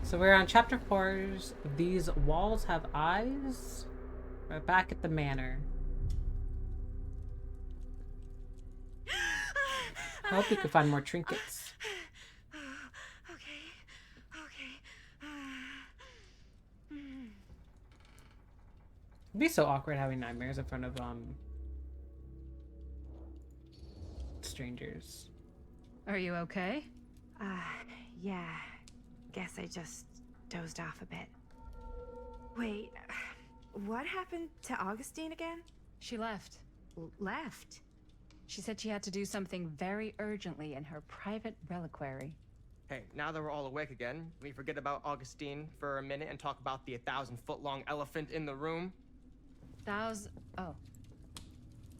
So we're on chapter 4's These Walls Have Eyes. We're back at the manor. I hope we can find more trinkets. It'd be so awkward having nightmares in front of strangers. Are you okay? Yeah. Guess I just dozed off a bit. Wait, what happened to Augustine again? She left. Left? She said she had to do something very urgently in her private reliquary. Hey, now that we're all awake again, we forget about Augustine for a minute and talk about the 1,000-foot-long elephant in the room. Oh.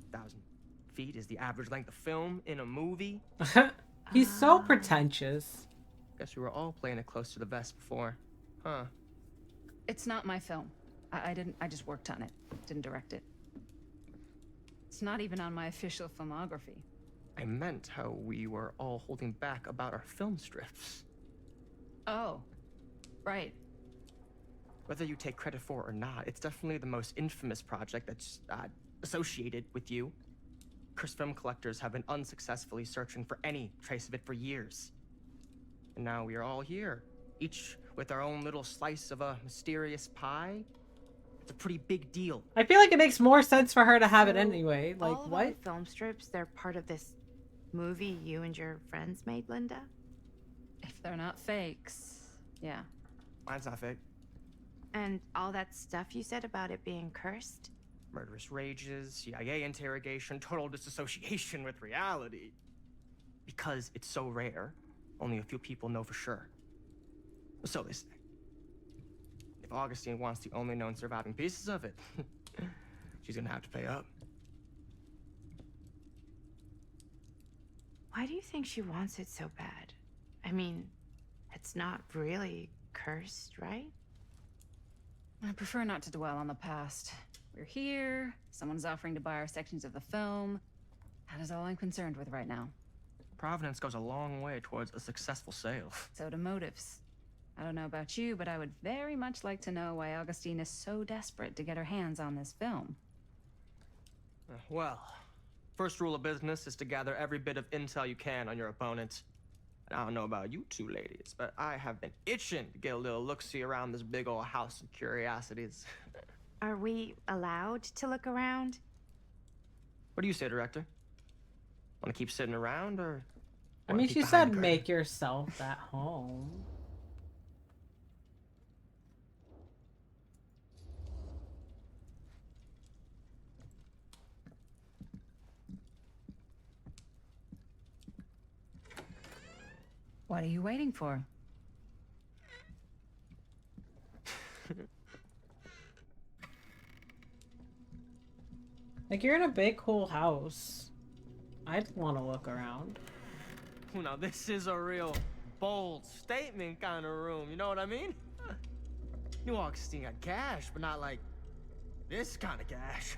1,000 feet is the average length of film in a movie. He's so pretentious. Guess we were all playing it close to the vest before. Huh. It's not my film. I just worked on it. Didn't direct it. It's not even on my official filmography. I meant how we were all holding back about our film strips. Oh. Right. Whether you take credit for it or not, it's definitely the most infamous project that's associated with you. Cursed film collectors have been unsuccessfully searching for any trace of it for years. And now we are all here, each with our own little slice of a mysterious pie. It's a pretty big deal. I feel like it makes more sense for her to have it So, anyway. Like, all of what? our film strips, they're part of this movie you and your friends made, Linda? If they're not fakes. Yeah. Mine's not fake. And all that stuff you said about it being cursed? Murderous rages, CIA interrogation, total disassociation with reality. Because it's so rare, only a few people know for sure. So they say. If Augustine wants the only known surviving pieces of it, she's gonna have to pay up. Why do you think she wants it so bad? I mean, it's not really cursed, right? I prefer not to dwell on the past. We're here, someone's offering to buy our sections of the film. That is all I'm concerned with right now. Providence goes a long way towards a successful sale. So do motives. I don't know about you, but I would very much like to know why Augustine is so desperate to get her hands on this film. Well, first rule of business is to gather every bit of intel you can on your opponent. And I don't know about you two ladies, but I have been itching to get a little look-see around this big old house of curiosities. Are we allowed to look around? What do you say, director? Want to keep sitting around, or? I mean, she said make yourself at home. What are you waiting for? Like, you're in a big, cool house. I'd want to look around. Well, now this is a real bold statement kind of room. You know what I mean? New Augustine got cash, but not like this kind of cash.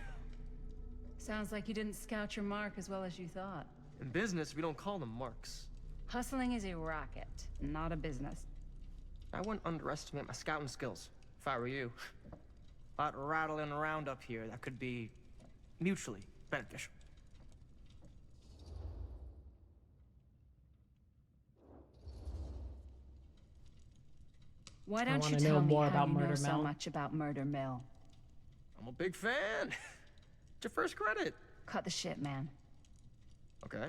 Sounds like you didn't scout your mark as well as you thought. In business, we don't call them marks. Hustling is a racket, not a business. I wouldn't underestimate my scouting skills, if I were you. A lot rattling around up here that could be mutually beneficial. Why I don't you wanna know tell me more how about you know Murder so Mill. much about Murder Mill? I'm a big fan. It's your first credit. Cut the shit, man. Okay.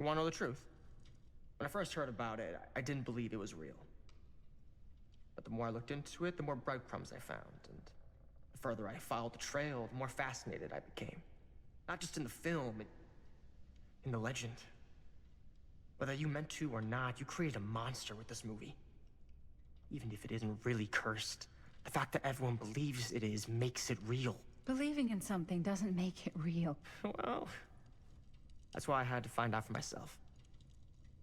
You want to know the truth? When I first heard about it, I didn't believe it was real. But the more I looked into it, the more breadcrumbs I found, and the further I followed the trail, the more fascinated I became. Not just in the film, in the legend. Whether you meant to or not, you created a monster with this movie. Even if it isn't really cursed, the fact that everyone believes it is makes it real. Believing in something doesn't make it real. Well, that's why I had to find out for myself.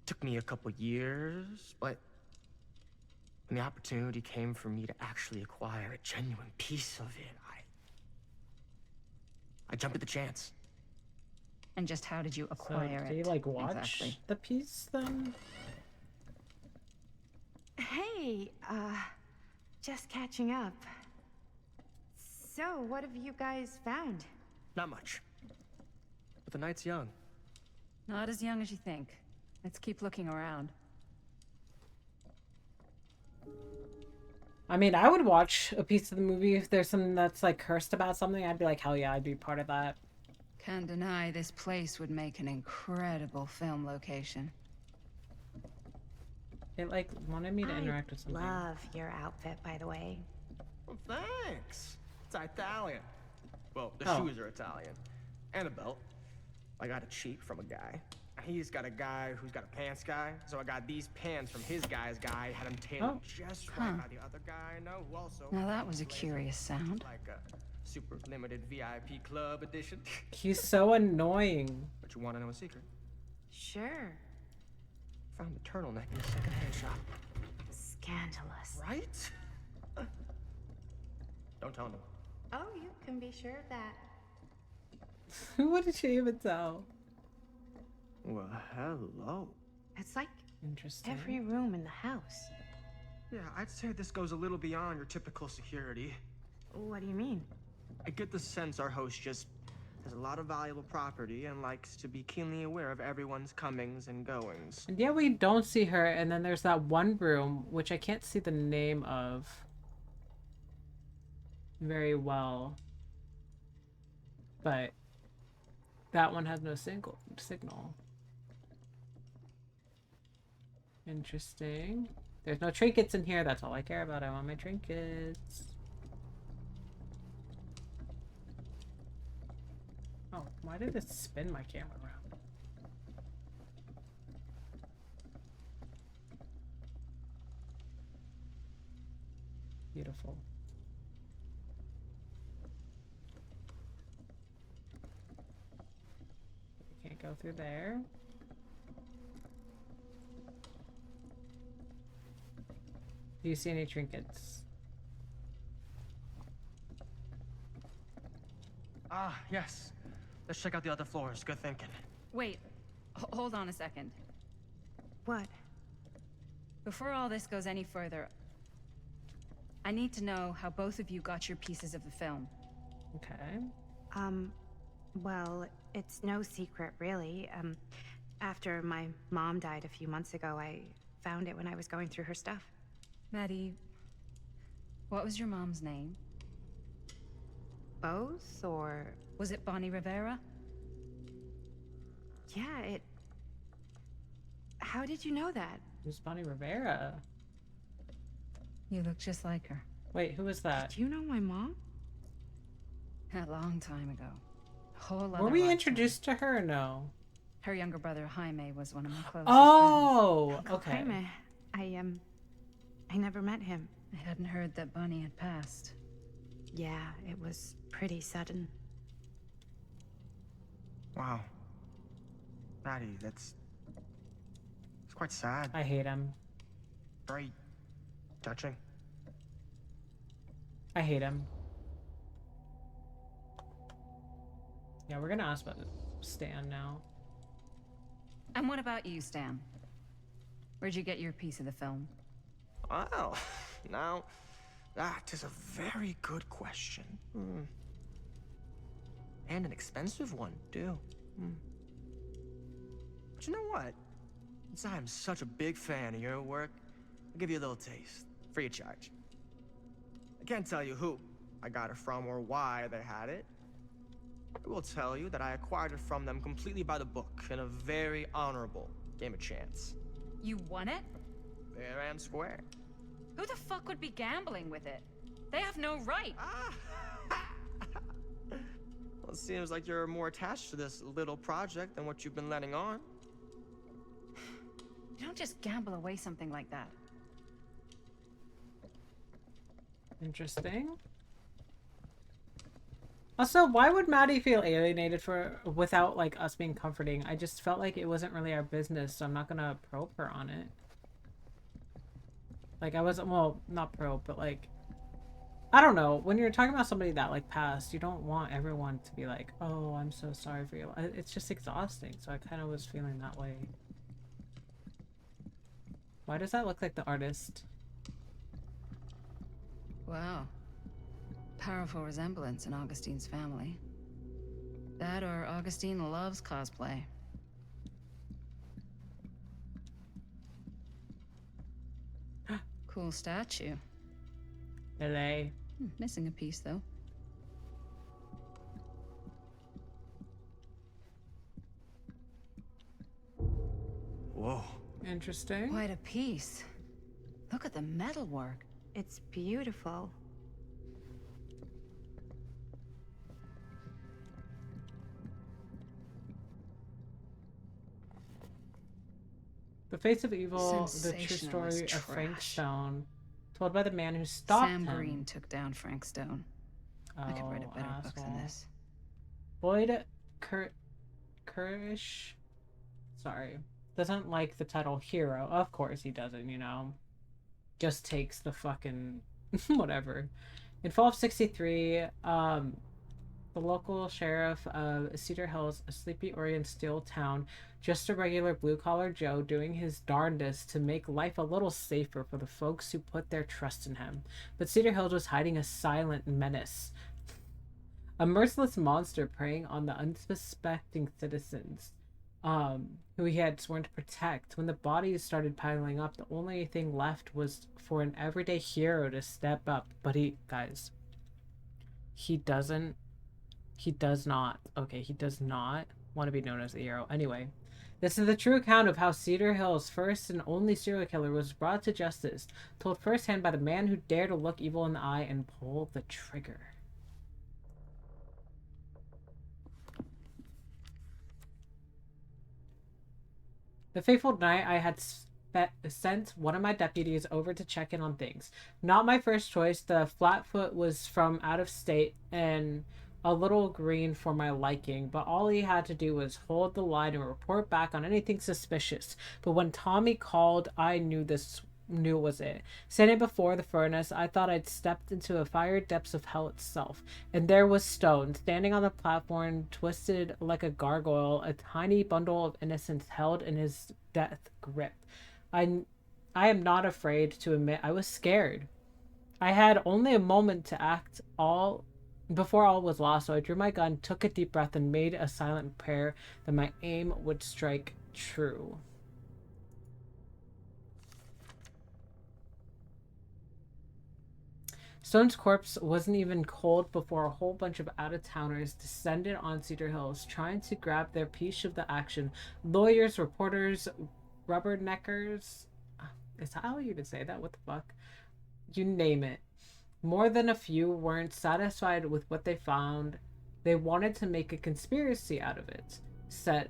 Took me a couple years, but when the opportunity came for me to actually acquire a genuine piece of it, I jumped at the chance. And just how did you So, acquire did it? you, like, watch Exactly. the piece, then? Hey, just catching up. So, what have you guys found? Not much. But the night's young. Not as young as you think. Let's keep looking around. I mean, I would watch a piece of the movie if there's something that's like cursed about something. I'd be like, hell yeah, I'd be part of that. Can't deny this place would make an incredible film location. It like wanted me to interact with I something. love your outfit, by the way. Well, thanks. It's Italian. Well, the Oh. shoes are Italian. And a belt. I got it cheap from a guy. He's got a guy who's got a pants guy. So I got these pants from his guy's guy. Had him tailored Oh. just Huh. right by the other guy I know who also... Now that was a blazer. curious sound. Like a super limited VIP club edition. He's so annoying. But you want to know a secret? Sure. Found the turtleneck in a secondhand shop. Scandalous. Right? Don't tell him. Oh, you can be sure of that. What did she even tell? Well, hello. It's like Interesting. every room in the house. Yeah, I'd say this goes a little beyond your typical security. What do you mean? I get the sense our host just has a lot of valuable property and likes to be keenly aware of everyone's comings and goings. And yeah, we don't see her, and then there's that one room, which I can't see the name of very well. But that one has no signal. Interesting. There's no trinkets in here. That's all I care about. I want my trinkets. Oh, why did it spin my camera around? Beautiful. Can't go through there. Do you see any trinkets? Ah, yes. Let's check out the other floors. Good thinking. Wait, hold on a second. What? Before all this goes any further, I need to know how both of you got your pieces of the film. Okay. Well, it's no secret, really. After my mom died a few months ago, I found it when I was going through her stuff. Maddie, what was your mom's name? Both, or... Was it Bonnie Rivera? Yeah, it... How did you know that? Who's Bonnie Rivera? You look just like her. Wait, who was that? Did you know my mom? A long time ago. A whole other Were we lifetime. introduced to her or no? Her younger brother Jaime was one of my closest Oh, Uncle okay. Jaime. I never met him. friends. I hadn't heard that Bonnie had passed. Yeah, it was pretty sudden. Wow. Maddie, that's... It's quite sad. I hate him. Very touching. I hate him. Yeah, we're gonna ask about Stan now. And what about you, Stan? Where'd you get your piece of the film? Well, now, that is a very good question. And an expensive one, too. But you know what? Since I'm such a big fan of your work, I'll give you a little taste, free of charge. I can't tell you who I got it from or why they had it. I will tell you that I acquired it from them completely by the book in a very honorable game of chance. You won it? Fair and square. Who the fuck would be gambling with it? They have no right. Well, it seems like you're more attached to this little project than what you've been letting on. You don't just gamble away something like that. Interesting. Also, why would Maddie feel alienated without like us being comforting? I just felt like it wasn't really our business, so I'm not gonna probe her on it. Like I wasn't, well, not probe, but like, I don't know. When you're talking about somebody that like passed, you don't want everyone to be like, "Oh, I'm so sorry for you." It's just exhausting. So I kind of was feeling that way. Why does that look like the artist? Wow. Powerful resemblance in Augustine's family. That or Augustine loves cosplay. Cool statue. Delay. Missing a piece, though. Whoa. Interesting. Quite a piece. Look at the metalwork. It's beautiful. The Face of Evil, the true story Sensationalist of Frank trash. Stone, told by the man who stopped Sam him. Green took down Frank Stone. I could write a better book than asshole. this. Boyd Kurish, sorry, doesn't like the title hero. Of course he doesn't, you know. Just takes the fucking whatever. In fall of 63, the local sheriff of Cedar Hills, a sleepy Orient steel town, just a regular blue-collar Joe doing his darndest to make life a little safer for the folks who put their trust in him. But Cedar Hills was hiding a silent menace. A merciless monster preying on the unsuspecting citizens who he had sworn to protect. When the bodies started piling up, the only thing left was for an everyday hero to step up. But he does not want to be known as the hero. Anyway, this is the true account of how Cedar Hill's first and only serial killer was brought to justice, told firsthand by the man who dared to look evil in the eye and pull the trigger. The fateful night, I had sent one of my deputies over to check in on things. Not my first choice. The Flatfoot was from out of state and a little green for my liking, but all he had to do was hold the line and report back on anything suspicious. But when Tommy called, I knew it was it. Standing before the furnace, I thought I'd stepped into the fire depths of hell itself. And there was Stone, standing on the platform, twisted like a gargoyle, a tiny bundle of innocence held in his death grip. I am not afraid to admit I was scared. I had only a moment to act before all was lost, so I drew my gun, took a deep breath, and made a silent prayer that my aim would strike true. Stone's corpse wasn't even cold before a whole bunch of out-of-towners descended on Cedar Hills, trying to grab their piece of the action. Lawyers, reporters, rubberneckers. Is that how you even say that? What the fuck? You name it. More than a few weren't satisfied with what they found. They wanted to make a conspiracy out of it. Said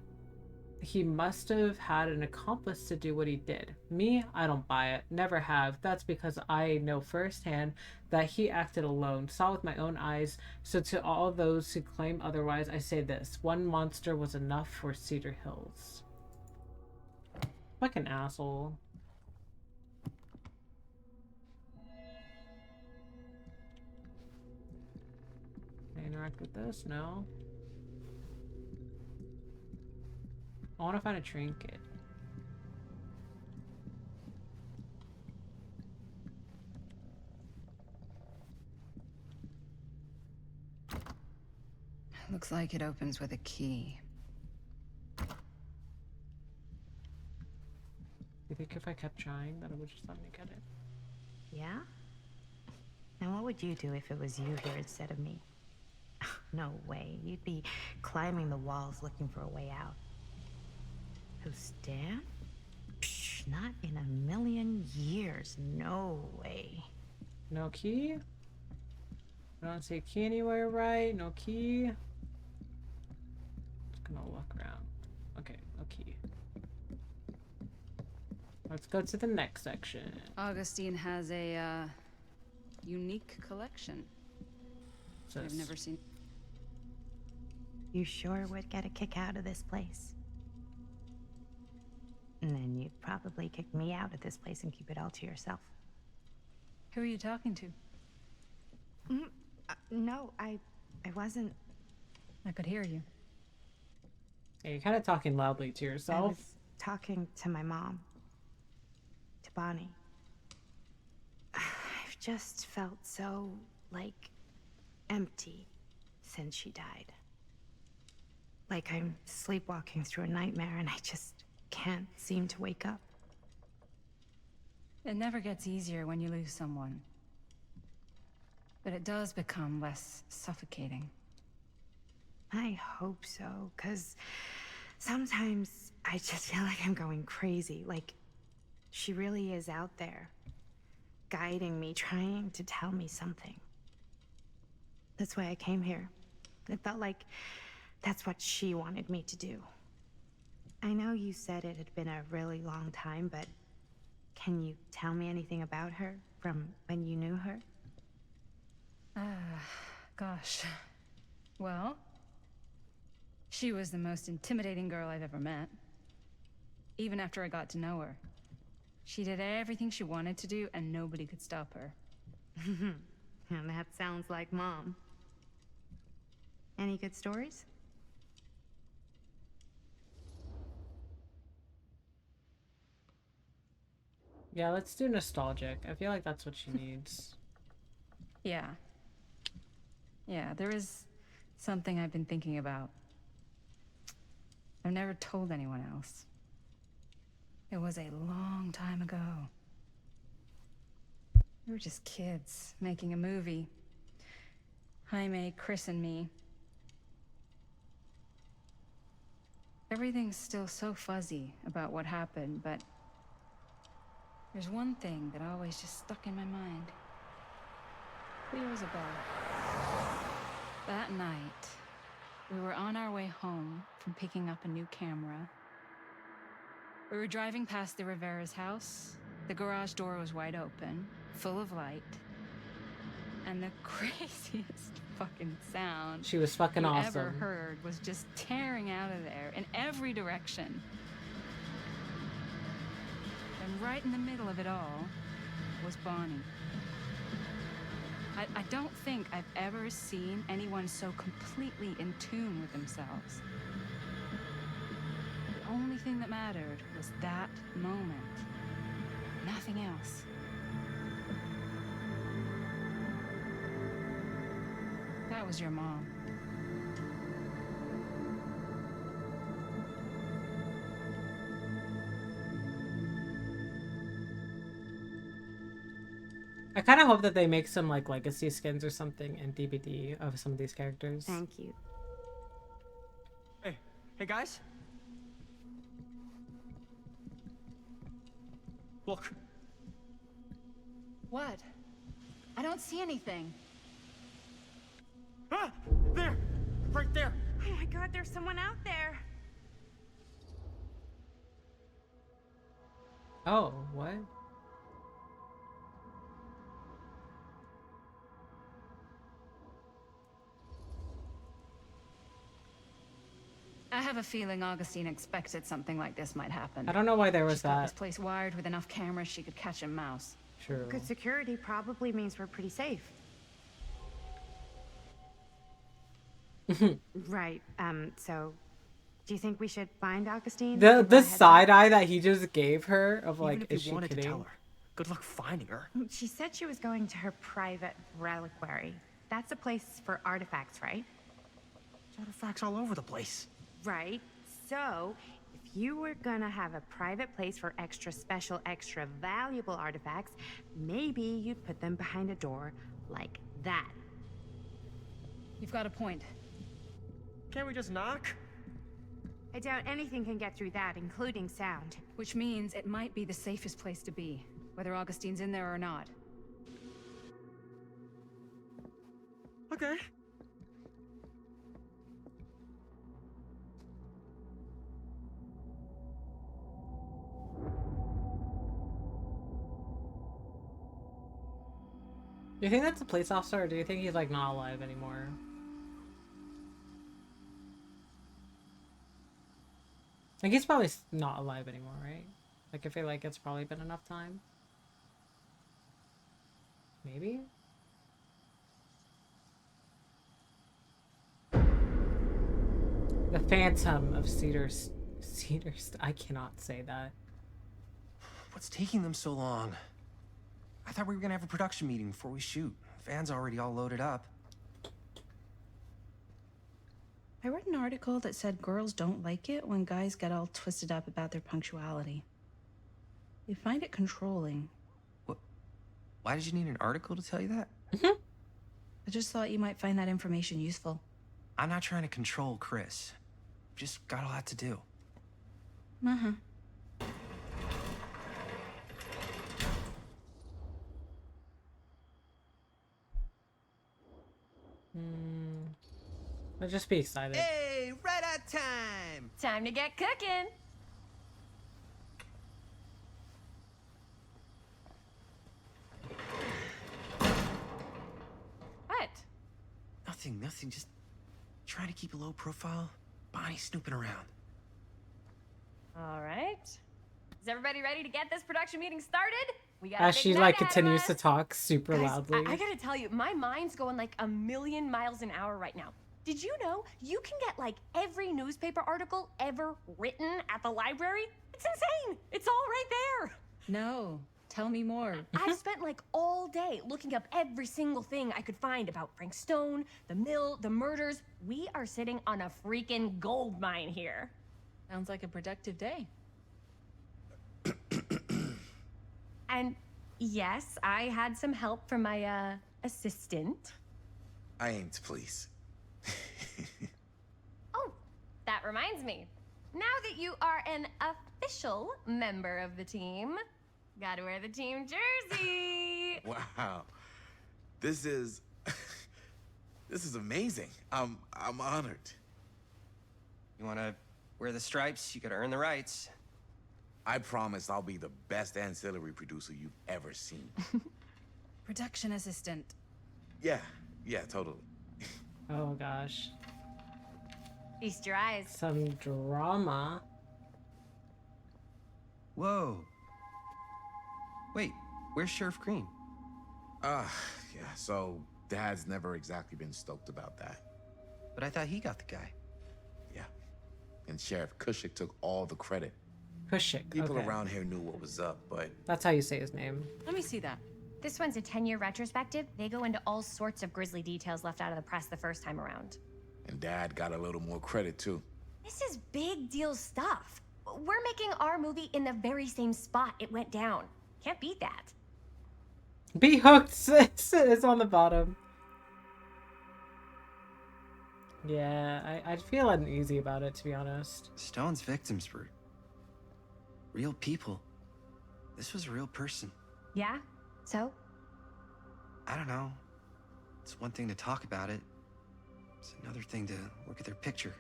he must have had an accomplice to do what he did. Me, I don't buy it. Never have. That's because I know firsthand that he acted alone, saw with my own eyes. So to all those who claim otherwise, I say this. One monster was enough for Cedar Hills. Fucking asshole. Can I interact with this? No. I want to find a trinket. Looks like it opens with a key. You think if I kept trying that it would just let me get it? Yeah? And what would you do if it was you here instead of me? No way. You'd be climbing the walls looking for a way out. Who, Stan? Psh, not in a million years. No way. No key? I don't see a key anywhere, right? No key. Just gonna look around. Okay, no key. Let's go to the next section. Augustine has a, unique collection. So I've never seen. You sure would get a kick out of this place. And then you'd probably kick me out of this place and keep it all to yourself. Who are you talking to? No, I wasn't. I could hear you. Yeah, you're kind of talking loudly to I yourself. was talking to my mom. To Bonnie. I've just felt so, like, empty since she died. Like I'm sleepwalking through a nightmare and I just can't seem to wake up. It never gets easier when you lose someone. But it does become less suffocating. I hope so, because sometimes I just feel like I'm going crazy. Like, she really is out there, guiding me, trying to tell me something. That's why I came here. It felt like that's what she wanted me to do. I know you said it had been a really long time, but can you tell me anything about her from when you knew her? Gosh. Well, she was the most intimidating girl I've ever met. Even after I got to know her. She did everything she wanted to do, and nobody could stop her. And that sounds like Mom. Any good stories? Yeah, let's do nostalgic. I feel like that's what she needs. Yeah. Yeah, there is something I've been thinking about. I've never told anyone else. It was a long time ago. We were just kids, making a movie. Jaime, Chris, and me. Everything's still so fuzzy about what happened, but there's one thing that always just stuck in my mind. Clear as a bell. That night, we were on our way home from picking up a new camera. We were driving past the Rivera's house. The garage door was wide open, full of light. And the craziest fucking sound She was fucking you awesome. ever heard was just tearing out of there in every direction. And right in the middle of it all was Bonnie. I don't think I've ever seen anyone so completely in tune with themselves. The only thing that mattered was that moment. Nothing else. That was your mom. I kind of hope that they make some like legacy skins or something and DVD of some of these characters. Thank you. Hey guys. Look. What? I don't see anything. Ah! There! Right there! Oh my god, there's someone out there! Oh, what? I have a feeling Augustine expected something like this might happen. I don't know why there was She's got this that. place wired with enough cameras she could catch a mouse. True. Good security probably means we're pretty safe. Right, so do you think we should find Augustine? The side eye that he just gave her of like, Even if is you she wanted to kidding? tell her, good luck finding her. She said she was going to her private reliquary. That's a place for artifacts, right? There's artifacts all over the place. Right. So, if you were gonna have a private place for extra special, extra valuable artifacts, maybe you'd put them behind a door like that. You've got a point. Can't we just knock? I doubt anything can get through that, including sound. Which means it might be the safest place to be, whether Augustine's in there or not. Okay. Do you think that's a police officer, or do you think he's like not alive anymore? Like he's probably not alive anymore, right? Like I feel like it's probably been enough time. Maybe? The Phantom of Cedars. I cannot say that. What's taking them so long? I thought we were gonna have a production meeting before we shoot. Van's already all loaded up. I read an article that said girls don't like it when guys get all twisted up about their punctuality. They find it controlling. What? Why did you need an article to tell you that? I just thought you might find that information useful. I'm not trying to control Chris. I've just got a lot to do. Uh-huh. Let's just be excited. Hey, right on time. Time to get cooking. What? Nothing. Just trying to keep a low profile. Bonnie snooping around. All right. Is everybody ready to get this production meeting started? We got As she like continues to talk super Guys, loudly. I gotta tell you, my mind's going like a million miles an hour right now. Did you know you can get like every newspaper article ever written at the library? It's insane. It's all right there. No, tell me more. I've spent like all day looking up every single thing I could find about Frank Stone, the mill, the murders. We are sitting on a freaking gold mine here. Sounds like a productive day. And yes, I had some help from my assistant. I aim to please. Oh, that reminds me. Now that you are an official member of the team, gotta wear the team jersey. Wow. This is this is amazing. I'm honored. You wanna wear the stripes? You gotta earn the rights. I promise I'll be the best ancillary producer you've ever seen. Production assistant. Yeah, totally. Oh gosh. Feast your eyes. Some drama. Whoa. Wait, where's Sheriff Green? Yeah, so Dad's never exactly been stoked about that. But I thought he got the guy. Yeah. And Sheriff Kushik took all the credit. Kushik. People Okay. around here knew what was up, but That's how you say his name. Let me see that. This one's a 10-year retrospective. They go into all sorts of grisly details left out of the press the first time around. and Dad got a little more credit too. This is big deal stuff. We're making our movie in the very same spot it went down. Can't beat that. Be hooked. It's on the bottom. Yeah, I feel uneasy about it, to be honest. Stone's victims were real people. This was a real person. Yeah? So? I don't know. It's one thing to talk about it. It's another thing to look at their picture.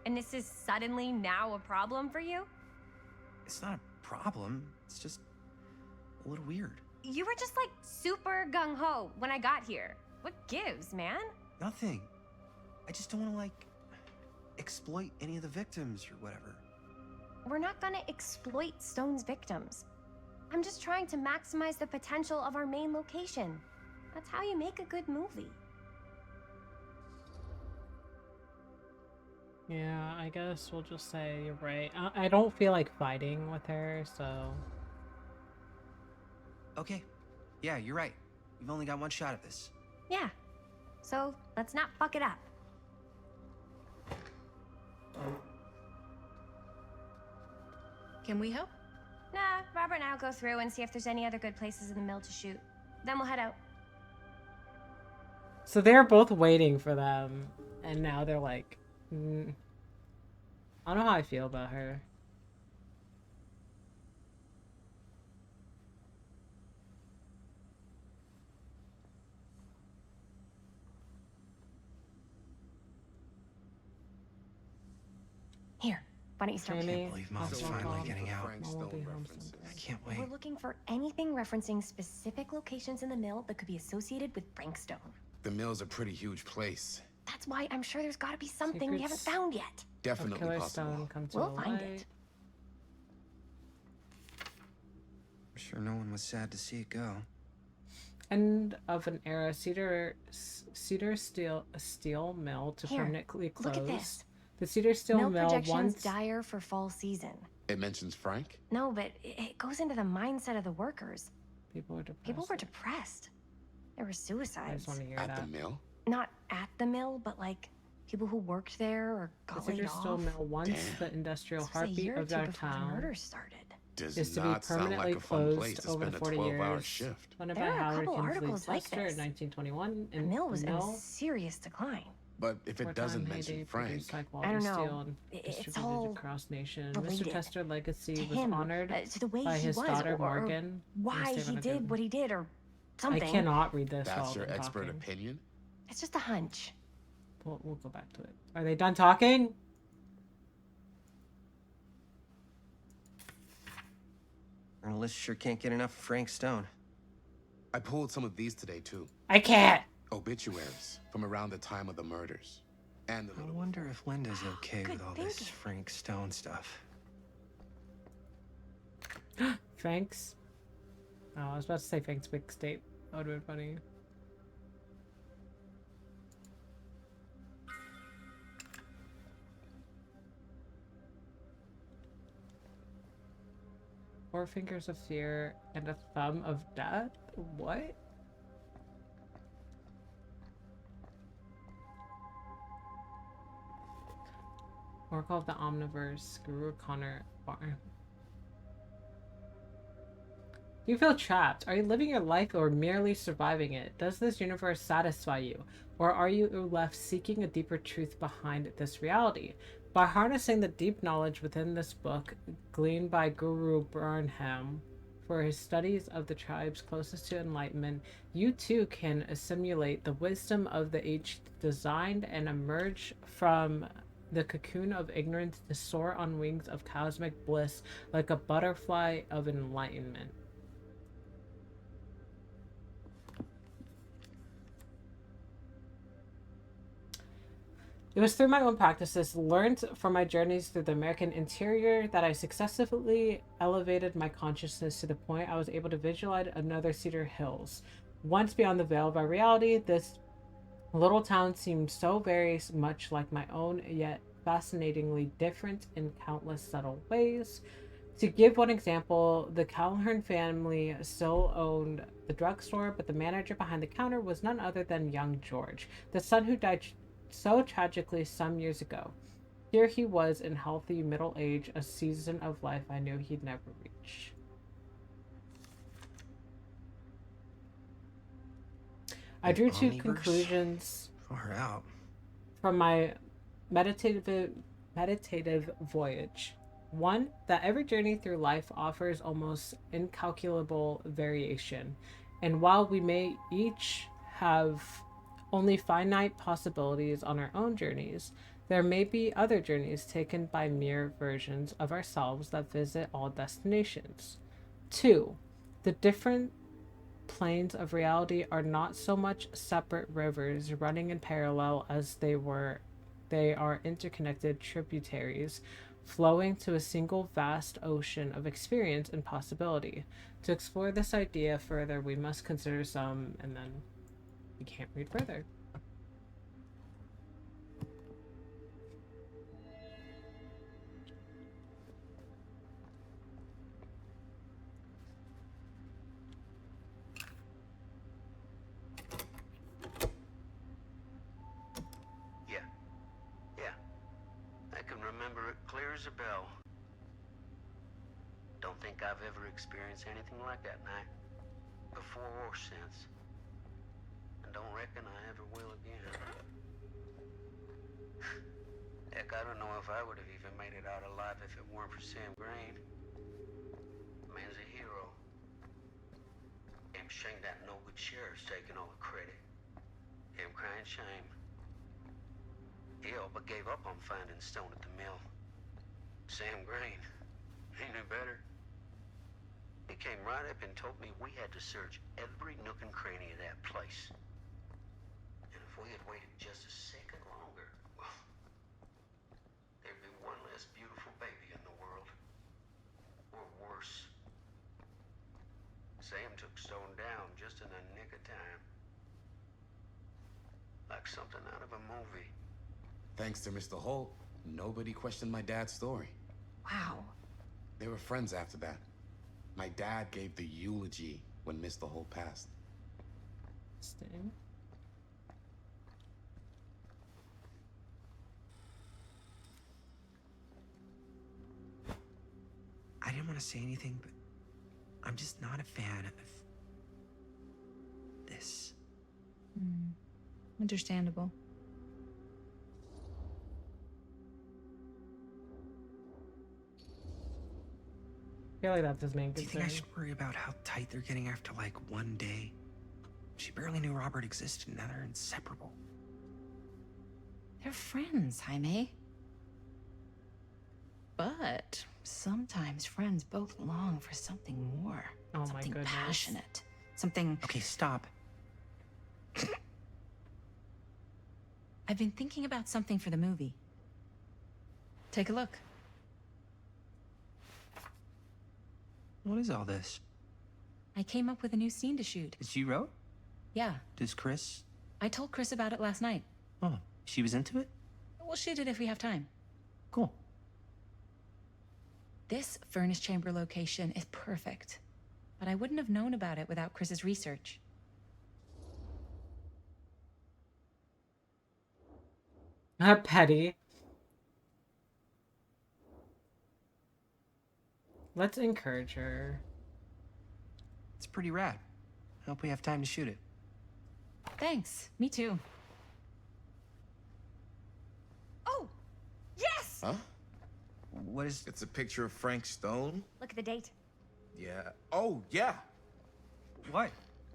And this is suddenly now a problem for you? It's not a problem. It's just a little weird. You were just like super gung-ho when I got here. What gives, man? Nothing. I just don't want to, like, exploit any of the victims or whatever. We're not gonna exploit Stone's victims. I'm just trying to maximize the potential of our main location. That's how you make a good movie. Yeah, I guess we'll just say you're right. I don't feel like fighting with her, so... Okay. Yeah, you're right. We've only got one shot at this. Yeah. So, let's not fuck it up. Can we help? Nah, Robert and I'll go through and see if there's any other good places in the mill to shoot. Then we'll head out. So they're both waiting for them, and now they're like... I don't know how I feel about her. Here, why don't you start? Jamie, I believe Mom's that's finally Mom. getting out. Frank Mom will Stone be home references. I can't We're wait. looking for anything referencing specific locations in the mill that could be associated with Frank Stone. The mill's a pretty huge place. That's why I'm sure there's gotta be something we haven't Secrets found yet. Definitely Killer possible. Stone come to We'll find light. it. I'm sure no one was sad to see it go. End of an era. Cedar steel mill to Here, permanently close. Look at this. The Cedar Steel Mill Mill projections once dire for fall season. It mentions Frank? No, but it goes into the mindset of the workers. People were depressed. People were depressed. There were I suicides. just want to hear At that. the mill? Not at the mill, but like people who worked there or got laid Visitor Still off. Mill, once Damn. the industrial This was a heartbeat year or of two our before the town, murders started. Does is to be not sound permanently like a fun place closed to over spend a 40 12-hour years. shift. Funded There by are a Howard couple Kinsley articles like Tester in this. 1921. The mill was in a Mill, serious decline. But if it wartime doesn't heyday mention produced Frank, high-quality I don't know. steel and It's distributed all across nation. related Mr. Tester legacy to was him, honored to the way by he his was, daughter or Morgan. why he did what he did, or I something. cannot read this that's while your I'm expert talking. opinion? It's just a hunch. We'll go back to it. Are they done talking? Journalists sure can't get enough of Frank Stone. I pulled some of these today, too. I can't. Obituaries from around the time of the murders. And the I little... wonder if Linda's okay Good with all this thinking. Frank Stone stuff. Frank's. Oh, I was about to say Frank's mixtape. That would have been funny. Four fingers of fear and a thumb of death? What? Oracle of the Omniverse, Guru Connor Barn. Do you feel trapped? Are you living your life or merely surviving it? Does this universe satisfy you? Or are you left seeking a deeper truth behind this reality? By harnessing the deep knowledge within this book, gleaned by Guru Burnham for his studies of the tribes closest to enlightenment, you too can assimilate the wisdom of the age designed and emerge from the cocoon of ignorance to soar on wings of cosmic bliss like a butterfly of enlightenment. It was through my own practices, learned from my journeys through the American interior, that I successively elevated my consciousness to the point I was able to visualize another Cedar Hills. Once beyond the veil of our reality, this little town seemed so very much like my own, yet fascinatingly different in countless subtle ways. To give one example, the Calhoun family still owned the drugstore, but the manager behind the counter was none other than young George, the son who died so tragically some years ago. Here he was in healthy middle age, a season of life I knew he'd never reach. I drew two Omniverse? conclusions Far out. from my meditative voyage. One, that every journey through life offers almost incalculable variation, and while we may each have only finite possibilities on our own journeys, there may be other journeys taken by mere versions of ourselves that visit all destinations. Two, the different planes of reality are not so much separate rivers running in parallel as they are interconnected tributaries flowing to a single vast ocean of experience and possibility. To explore this idea further, we must consider some, and then we can't read further. Yeah. I can remember it clear as a bell. Don't think I've ever experienced anything like that night, before or since. And don't reckon I ever will again. Heck, I don't know if I would have even made it out alive if it weren't for Sam Green. The man's a hero. Damn shame that no good sheriff's taking all the credit. Damn crying shame. He all but gave up on finding Stone at the mill. Sam Green, he knew better. He came right up and told me we had to search every nook and cranny of that place. And if we had waited just a second longer, well, there'd be one less beautiful baby in the world. Or worse. Sam took Stone down just in the nick of time. Like something out of a movie. Thanks to Mr. Holt, nobody questioned my dad's story. Wow. They were friends after that. My dad gave the eulogy Would miss the whole past. Interesting. I didn't want to say anything, but I'm just not a fan of this. Understandable. I feel like that's his main Do you think I concern. should worry about how tight they're getting after like one day? She barely knew Robert existed, and now they're inseparable. They're friends, Jaime. But sometimes friends both long for something more. Oh my something goodness. passionate. Something. Okay, stop. I've been thinking about something for the movie. Take a look. What is all this? I came up with a new scene to shoot. That you wrote? Yeah, Does Chris? I told Chris about it last night. Oh, she was into it? We'll shoot it if we have time. Cool. This furnace chamber location is perfect. But I wouldn't have known about it without Chris's research. Petty. Let's encourage her. It's pretty rad. I hope we have time to shoot it. Thanks. Me too. Oh, yes! Huh? What is... It's a picture of Frank Stone? Look at the date. Yeah. Oh, yeah. What?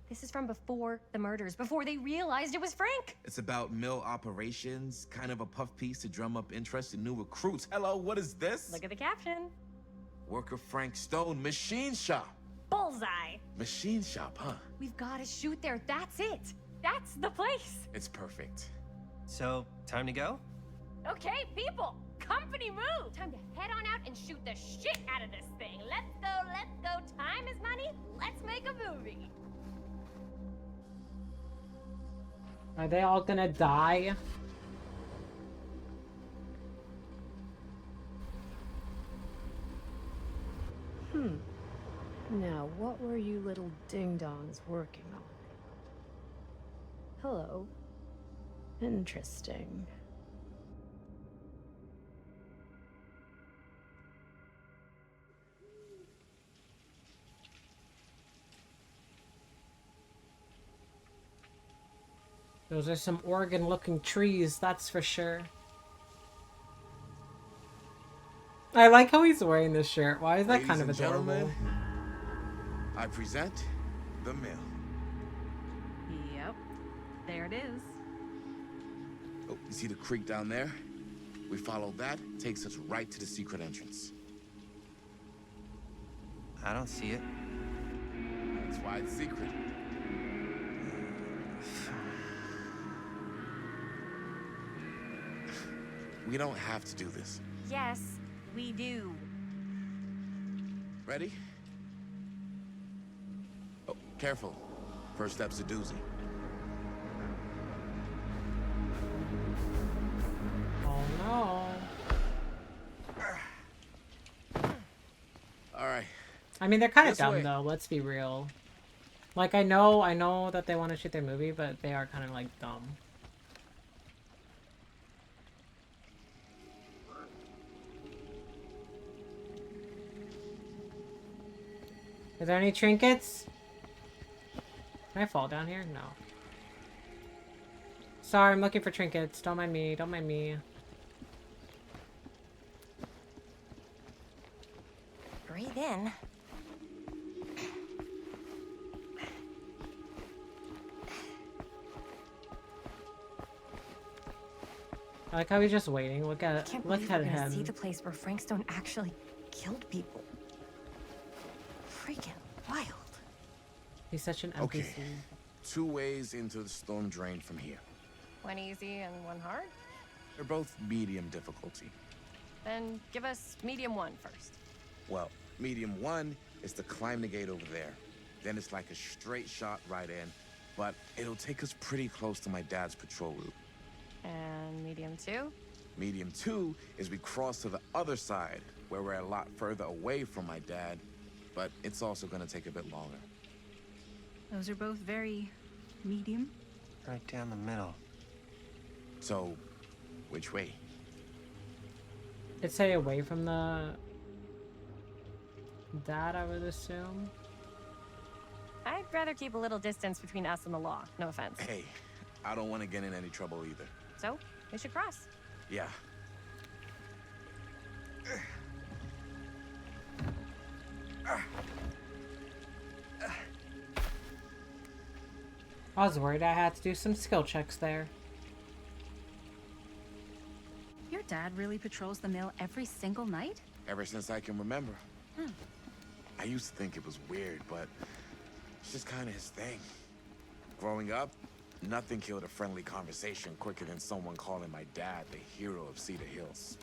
This is from before the murders, before they realized it was Frank. It's about mill operations, kind of a puff piece to drum up interest in new recruits. Hello, what is this? Look at the caption. Worker Frank Stone, machine shop. Bullseye. Machine shop, huh? We've got to shoot there. That's it. That's the place. It's perfect. So, time to go? Okay, people. Company move. Time to head on out and shoot the shit out of this thing. Let's go, let's go. Time is money. Let's make a movie. Are they all gonna die? Now, what were you little ding-dongs working on? Hello. Interesting. Those are some Oregon-looking trees, that's for sure. I like how he's wearing this shirt. Why is that Ladies kind of and adorable? gentlemen, I present the mill. Yep. There it is. Oh, you see the creek down there? We follow that, takes us right to the secret entrance. I don't see it. That's why it's secret. We don't have to do this. Yes, we do. Ready? Oh, careful. First step's a doozy. Oh no. All right. I mean, they're kind of This dumb way. though, let's be real. Like, I know that they want to shoot their movie, but they are kind of like dumb. Are there any trinkets? Can I fall down here? No. Sorry, I'm looking for trinkets. Don't mind me. Don't mind me. Breathe in. I like how he's just waiting. Look I at can't believe look we're at gonna see him. the place where Frank Stone actually killed people. Freaking wild. He's such an NPC. Okay. 2 ways into the storm drain from here. One easy and one hard? They're both medium difficulty. Then give us medium one first. Well, medium 1 is to climb the gate over there. Then it's like a straight shot right in, but it'll take us pretty close to my dad's patrol route. And medium two? Medium 2 is we cross to the other side, where we're a lot further away from my dad, but it's also gonna take a bit longer. Those are both very medium. Right down the middle. So, which way? I'd say away from the dad, I would assume. I'd rather keep a little distance between us and the law. No offense. Hey, I don't want to get in any trouble either. So, we should cross. Yeah. I was worried I had to do some skill checks there. Your dad really patrols the mill every single night? Ever since I can remember. I used to think it was weird, but it's just kind of his thing. Growing up, nothing killed a friendly conversation quicker than someone calling my dad the hero of Cedar Hills.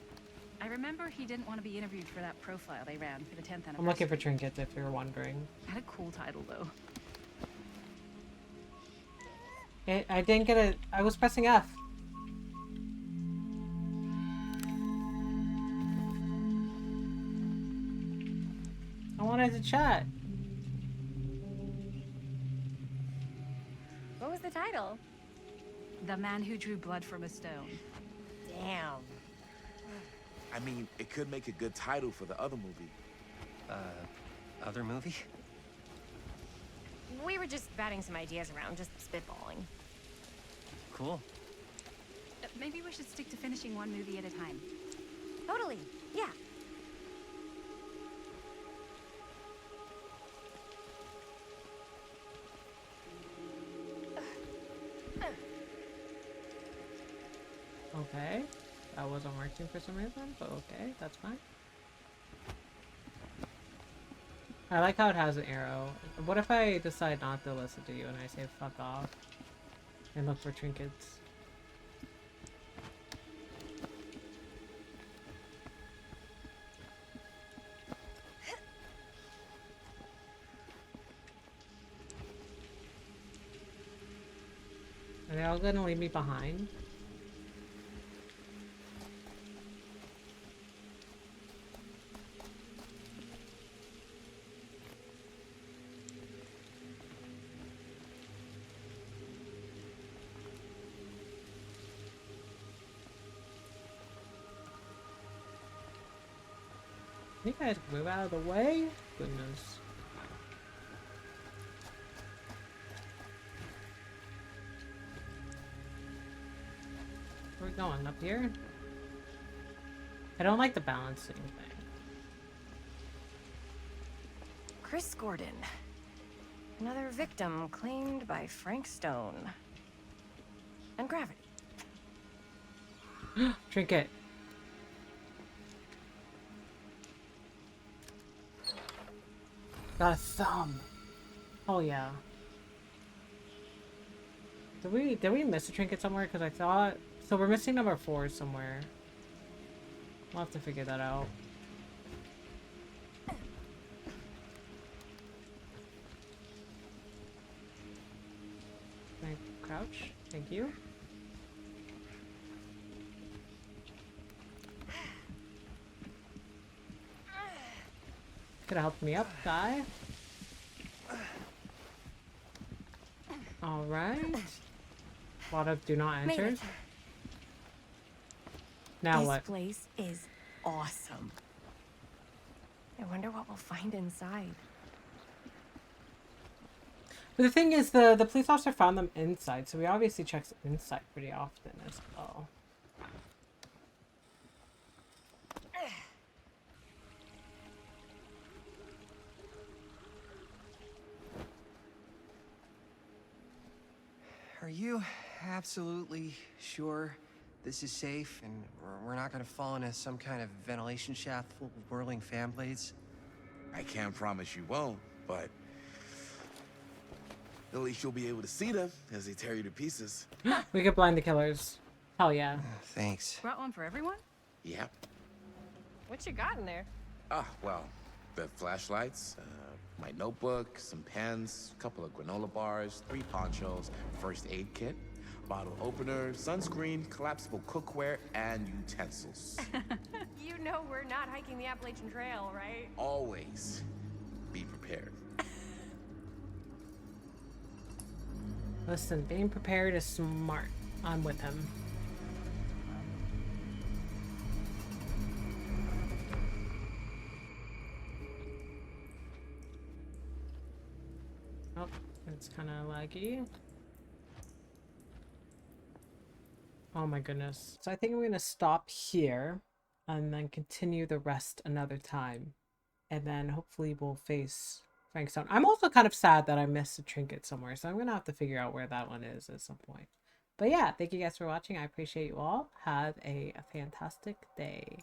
I remember he didn't want to be interviewed for that profile they ran for the 10th anniversary. I'm looking for trinkets if you're wondering. Had a cool title though. I didn't get it. I was pressing F. I wanted to chat. What was the title? The Man Who Drew Blood from a Stone. Damn. I mean, it could make a good title for the other movie. Other movie? We were just batting some ideas around, just spitballing. Cool. Maybe we should stick to finishing one movie at a time. Totally. Yeah. Okay. That wasn't working for some reason, but okay, that's fine. I like how it has an arrow. What if I decide not to listen to you and I say fuck off and look for trinkets? Are they all gonna leave me behind? You guys move out of the way? Goodness. Where are we going? Up here? I don't like the balancing thing. Chris Gordon. Another victim claimed by Frank Stone. And gravity. Trinket. Got a thumb. Oh yeah. Did we miss a trinket somewhere? Because I thought so. We're missing number 4 somewhere. We'll have to figure that out. Can I crouch? Thank you. Could have helped me up, guy. Alright. A lot of do not enter. Now this what? This place is awesome. I wonder what we'll find inside. But the thing is, the police officer found them inside, so he obviously checks inside pretty often as well. Are you absolutely sure this is safe and we're not gonna fall into some kind of ventilation shaft full of whirling fan blades? I can't promise you won't, but at least you'll be able to see them as they tear you to pieces. We could blind the killers. Hell yeah. Thanks. Brought one for everyone? Yep. What you got in there? Ah, well, the flashlights, my notebook, some pens, a couple of granola bars, 3 ponchos, first aid kit, bottle opener, sunscreen, collapsible cookware, and utensils. You know we're not hiking the Appalachian Trail, right? Always be prepared. Listen, being prepared is smart. I'm with him. Oh, it's kind of laggy. Oh my goodness. So I think I'm going to stop here and then continue the rest another time. And then hopefully we'll face Frankstone. I'm also kind of sad that I missed a trinket somewhere, so I'm going to have to figure out where that one is at some point. But yeah, thank you guys for watching. I appreciate you all. Have a fantastic day.